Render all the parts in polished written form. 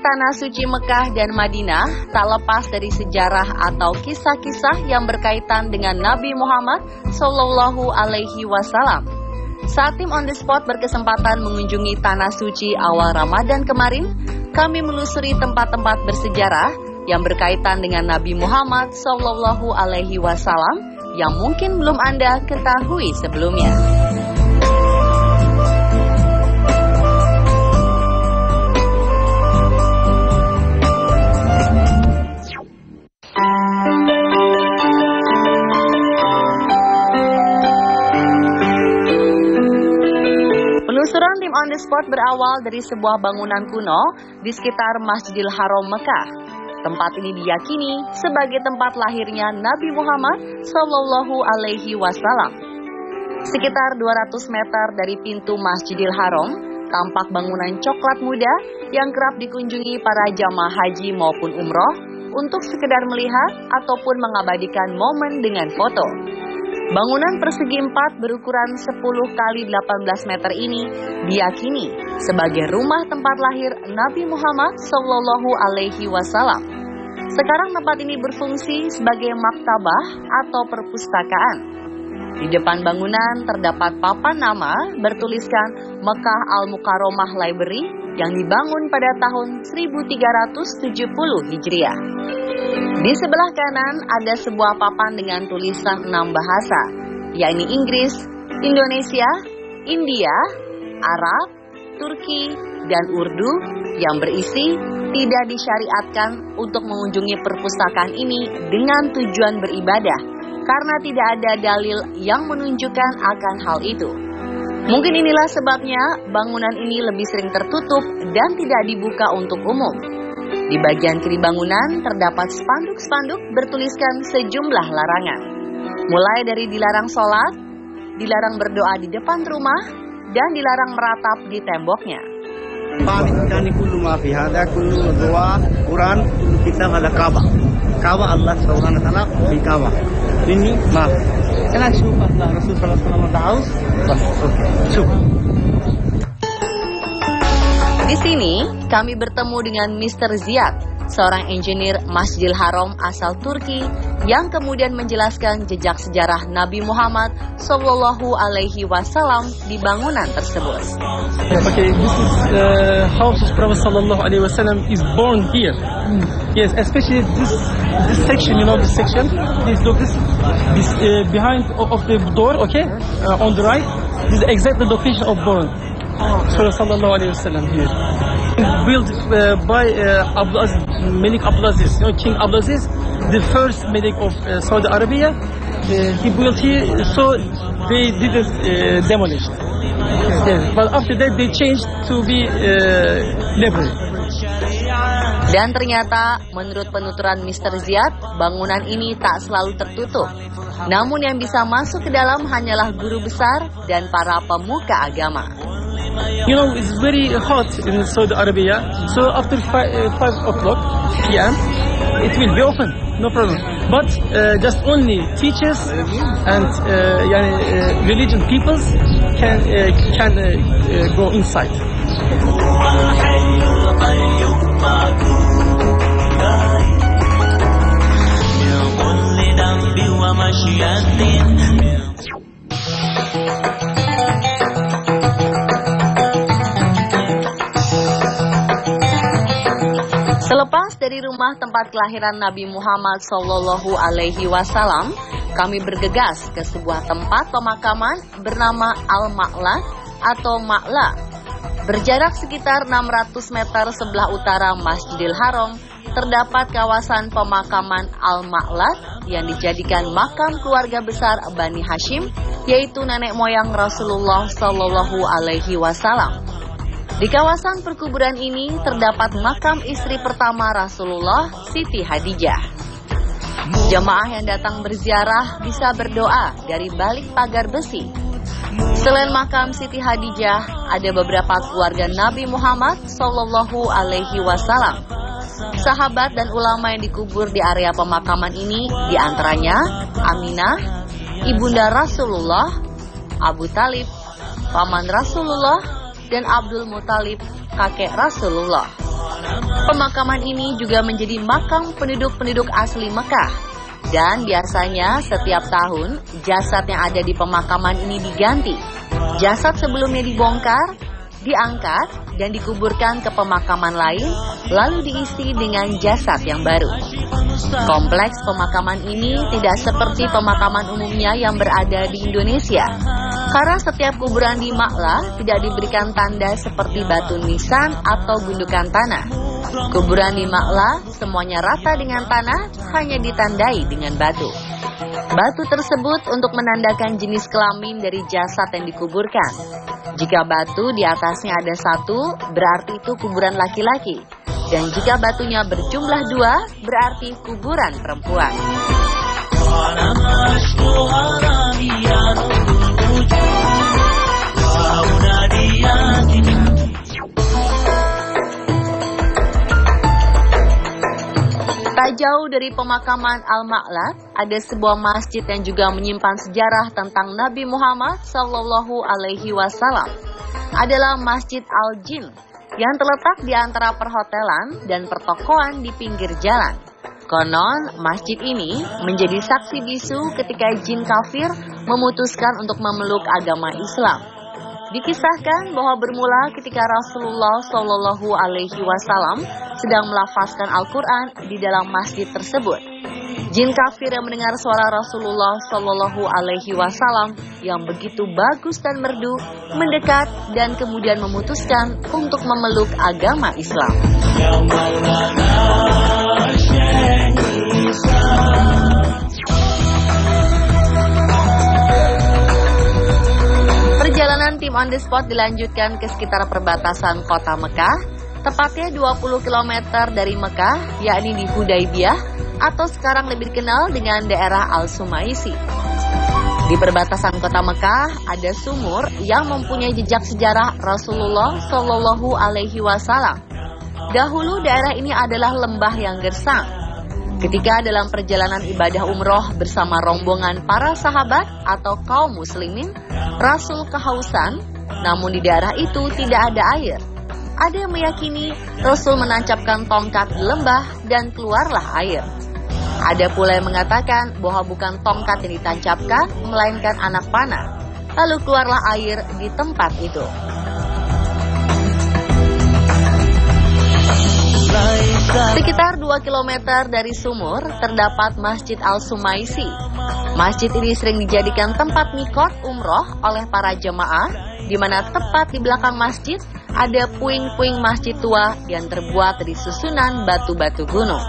tanah suci Mekah dan Madinah tak lepas dari sejarah atau kisah-kisah yang berkaitan dengan Nabi Muhammad Sallallahu Alaihi Wasallam. Saat tim On The Spot berkesempatan mengunjungi tanah suci awal Ramadan kemarin, kami menelusuri tempat-tempat bersejarah yang berkaitan dengan Nabi Muhammad Sallallahu Alaihi Wasallam yang mungkin belum Anda ketahui sebelumnya. Penelusuran tim On The Spot berawal dari sebuah bangunan kuno di sekitar Masjidil Haram Mekah. Tempat ini diyakini sebagai tempat lahirnya Nabi Muhammad Sallallahu Alaihi Wasallam. Sekitar 200 meter dari pintu Masjidil Haram, tampak bangunan coklat muda yang kerap dikunjungi para jamaah haji maupun umroh untuk sekedar melihat ataupun mengabadikan momen dengan foto. Bangunan persegi 4 berukuran 10 kali 18 meter ini diyakini sebagai rumah tempat lahir Nabi Muhammad Sallallahu Alaihi Wasallam. Sekarang tempat ini berfungsi sebagai maktabah atau perpustakaan. Di depan bangunan terdapat papan nama bertuliskan Mekah Al-Mukarramah Library yang dibangun pada tahun 1370 Hijriah. Di sebelah kanan ada sebuah papan dengan tulisan 6 bahasa, yakni Inggris, Indonesia, India, Arab, Turki, dan Urdu yang berisi tidak disyariatkan untuk mengunjungi perpustakaan ini dengan tujuan beribadah karena tidak ada dalil yang menunjukkan akan hal itu. Mungkin inilah sebabnya bangunan ini lebih sering tertutup dan tidak dibuka untuk umum. Di bagian kiri bangunan terdapat spanduk-spanduk bertuliskan sejumlah larangan. Mulai dari dilarang sholat, dilarang berdoa di depan rumah, dan dilarang meratap di temboknya. Allah Subhanahu wa taala di Ka'bah. Ini maaf. Karena Allah Rasul sallallahu alaihi wasallam. Di sini kami bertemu dengan Mr. Ziyad, seorang engineer Masjidil Haram asal Turki yang kemudian menjelaskan jejak sejarah Nabi Muhammad Sallallahu Alaihi Wasallam di bangunan tersebut. Okay, this is house of Prophet Sallallahu Alaihi Wasallam is born here. Yes, especially this section, you know this section. Please look this behind of the door. Okay, on the right, this is exactly the location of born. Prophet Sallallahu Alaihi Wasallam here. Built by Malik Abdulaziz, you know, King Abdulaziz, the first Malik of Saudi Arabia. He built here, so they didn't demolish. Yes, but after that they changed to be library. Dan ternyata menurut penuturan Mr. Ziyad, bangunan ini tak selalu tertutup. Namun yang bisa masuk ke dalam hanyalah guru besar dan para pemuka agama. You know, it's very hot in Saudi Arabia, so after 5 o'clock p.m. it will be open, no problem. But just only teachers and religion peoples can go inside. Selepas dari rumah tempat kelahiran Nabi Muhammad Sallallahu Alaihi Wasallam, kami bergegas ke sebuah tempat pemakaman bernama Al-Ma'la atau Ma'la. Berjarak sekitar 600 meter sebelah utara Masjidil Haram, terdapat kawasan pemakaman Al-Ma'la yang dijadikan makam keluarga besar Bani Hashim, yaitu nenek moyang Rasulullah Sallallahu Alaihi Wasallam. Di kawasan perkuburan ini terdapat makam istri pertama Rasulullah, Siti Hadijah. Jamaah yang datang berziarah bisa berdoa dari balik pagar besi. Selain makam Siti Hadijah, ada beberapa keluarga Nabi Muhammad Sallallahu Alaihi Wasallam. Sahabat dan ulama yang dikubur di area pemakaman ini diantaranya Aminah, ibunda Rasulullah, Abu Talib, paman Rasulullah, dan Abdul Muthalib, kakek Rasulullah. Pemakaman ini juga menjadi makam penduduk-penduduk asli Mekah. Dan biasanya setiap tahun jasad yang ada di pemakaman ini diganti. Jasad sebelumnya dibongkar, diangkat, dan dikuburkan ke pemakaman lain, lalu diisi dengan jasad yang baru. Kompleks pemakaman ini tidak seperti pemakaman umumnya yang berada di Indonesia. Karena setiap kuburan di Ma'la tidak diberikan tanda seperti batu nisan atau gundukan tanah. Kuburan di Ma'la semuanya rata dengan tanah, hanya ditandai dengan batu. Batu tersebut untuk menandakan jenis kelamin dari jasad yang dikuburkan. Jika batu di atasnya ada 1, berarti itu kuburan laki-laki. Dan jika batunya berjumlah 2, berarti kuburan perempuan. Tak jauh dari pemakaman Al-Ma'la, ada sebuah masjid yang juga menyimpan sejarah tentang Nabi Muhammad SAW. Adalah Masjid Al-Jin, yang terletak di antara perhotelan dan pertokoan di pinggir jalan. Konon, masjid ini menjadi saksi bisu ketika jin kafir memutuskan untuk memeluk agama Islam. Dikisahkan bahwa bermula ketika Rasulullah SAW sedang melafazkan Al-Quran di dalam masjid tersebut. Jin kafir yang mendengar suara Rasulullah SAW yang begitu bagus dan merdu mendekat dan kemudian memutuskan untuk memeluk agama Islam. Perjalanan tim on the spot dilanjutkan ke sekitar perbatasan kota Mekah, tepatnya 20 km dari Mekah, yakni di Hudaybiyah, atau sekarang lebih dikenal dengan daerah Al-Sumaisi. Di perbatasan kota Mekah ada sumur yang mempunyai jejak sejarah Rasulullah SAW. Dahulu daerah ini adalah lembah yang gersang. Ketika dalam perjalanan ibadah umroh bersama rombongan para sahabat atau kaum muslimin, Rasul kehausan, namun di daerah itu tidak ada air. Ada yang meyakini Rasul menancapkan tongkat di lembah dan keluarlah air. Ada pula yang mengatakan bahwa bukan tongkat yang ditancapkan, melainkan anak panah. Lalu keluarlah air di tempat itu. Sekitar 2 km dari sumur terdapat Masjid Al-Sumaisi. Masjid ini sering dijadikan tempat mikot umroh oleh para jemaah, di mana tepat di belakang masjid ada puing-puing masjid tua yang terbuat dari susunan batu-batu gunung.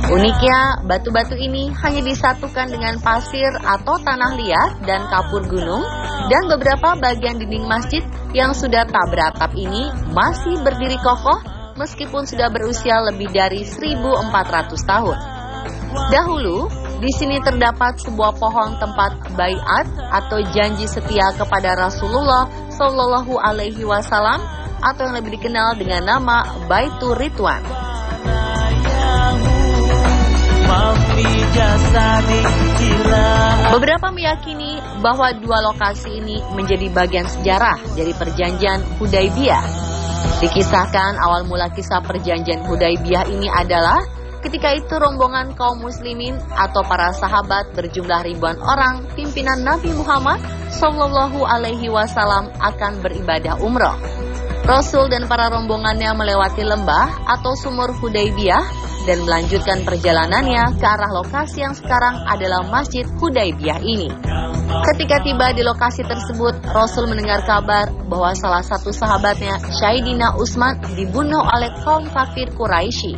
Uniknya, batu-batu ini hanya disatukan dengan pasir atau tanah liat dan kapur gunung, dan beberapa bagian dinding masjid yang sudah tak beratap ini masih berdiri kokoh meskipun sudah berusia lebih dari 1.400 tahun. Dahulu, di sini terdapat sebuah pohon tempat baiat atau janji setia kepada Rasulullah SAW, atau yang lebih dikenal dengan nama Baitur Ridwan. Beberapa meyakini bahwa dua lokasi ini menjadi bagian sejarah dari perjanjian Hudaybiyah. Dikisahkan awal mula kisah perjanjian Hudaybiyah ini adalah ketika itu rombongan kaum muslimin atau para sahabat berjumlah ribuan orang pimpinan Nabi Muhammad SAW akan beribadah umroh. Rasul dan para rombongannya melewati lembah atau sumur Hudaybiyah dan melanjutkan perjalanannya ke arah lokasi yang sekarang adalah Masjid Hudaybiyah ini. Ketika tiba di lokasi tersebut, Rasul mendengar kabar bahwa salah satu sahabatnya, Sayyidina Utsman, dibunuh oleh kaum kafir Quraisy.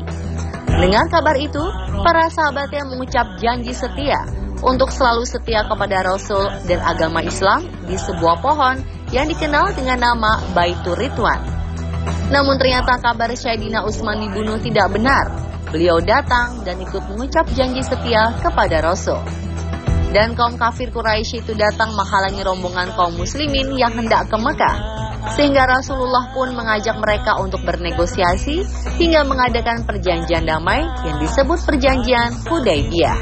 Dengan kabar itu, para sahabatnya mengucap janji setia untuk selalu setia kepada Rasul dan agama Islam di sebuah pohon yang dikenal dengan nama Baitur Ridwan. Namun ternyata kabar Sayyidina Utsman dibunuh tidak benar. Beliau datang dan ikut mengucap janji setia kepada Rasul. Dan kaum kafir Quraisy itu datang menghalangi rombongan kaum muslimin yang hendak ke Mekah. Sehingga Rasulullah pun mengajak mereka untuk bernegosiasi hingga mengadakan perjanjian damai yang disebut perjanjian Hudaybiyah.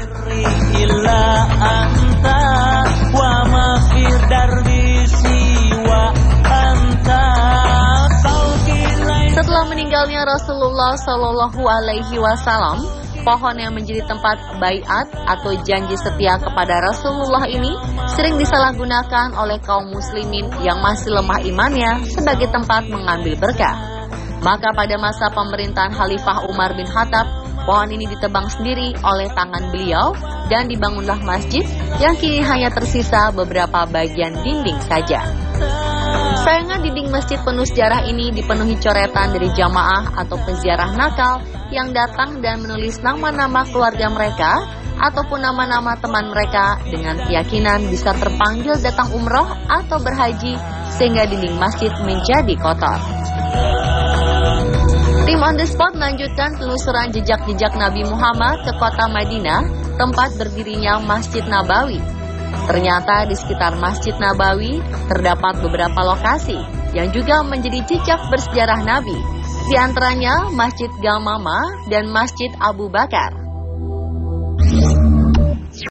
Setelah meninggalnya Rasulullah Shallallahu Alaihi Wasallam, pohon yang menjadi tempat baiat atau janji setia kepada Rasulullah ini sering disalahgunakan oleh kaum muslimin yang masih lemah imannya sebagai tempat mengambil berkah. Maka pada masa pemerintahan Khalifah Umar bin Khattab, pohon ini ditebang sendiri oleh tangan beliau dan dibangunlah masjid yang kini hanya tersisa beberapa bagian dinding saja. Sayangnya dinding masjid penuh sejarah ini dipenuhi coretan dari jamaah atau peziarah nakal yang datang dan menulis nama-nama keluarga mereka ataupun nama-nama teman mereka dengan keyakinan bisa terpanggil datang umroh atau berhaji sehingga dinding masjid menjadi kotor. Tim On The Spot melanjutkan telusuran jejak-jejak Nabi Muhammad ke kota Madinah, tempat berdirinya Masjid Nabawi. Ternyata di sekitar Masjid Nabawi terdapat beberapa lokasi yang juga menjadi jejak bersejarah Nabi. Di antaranya Masjid Gamamah dan Masjid Abu Bakar.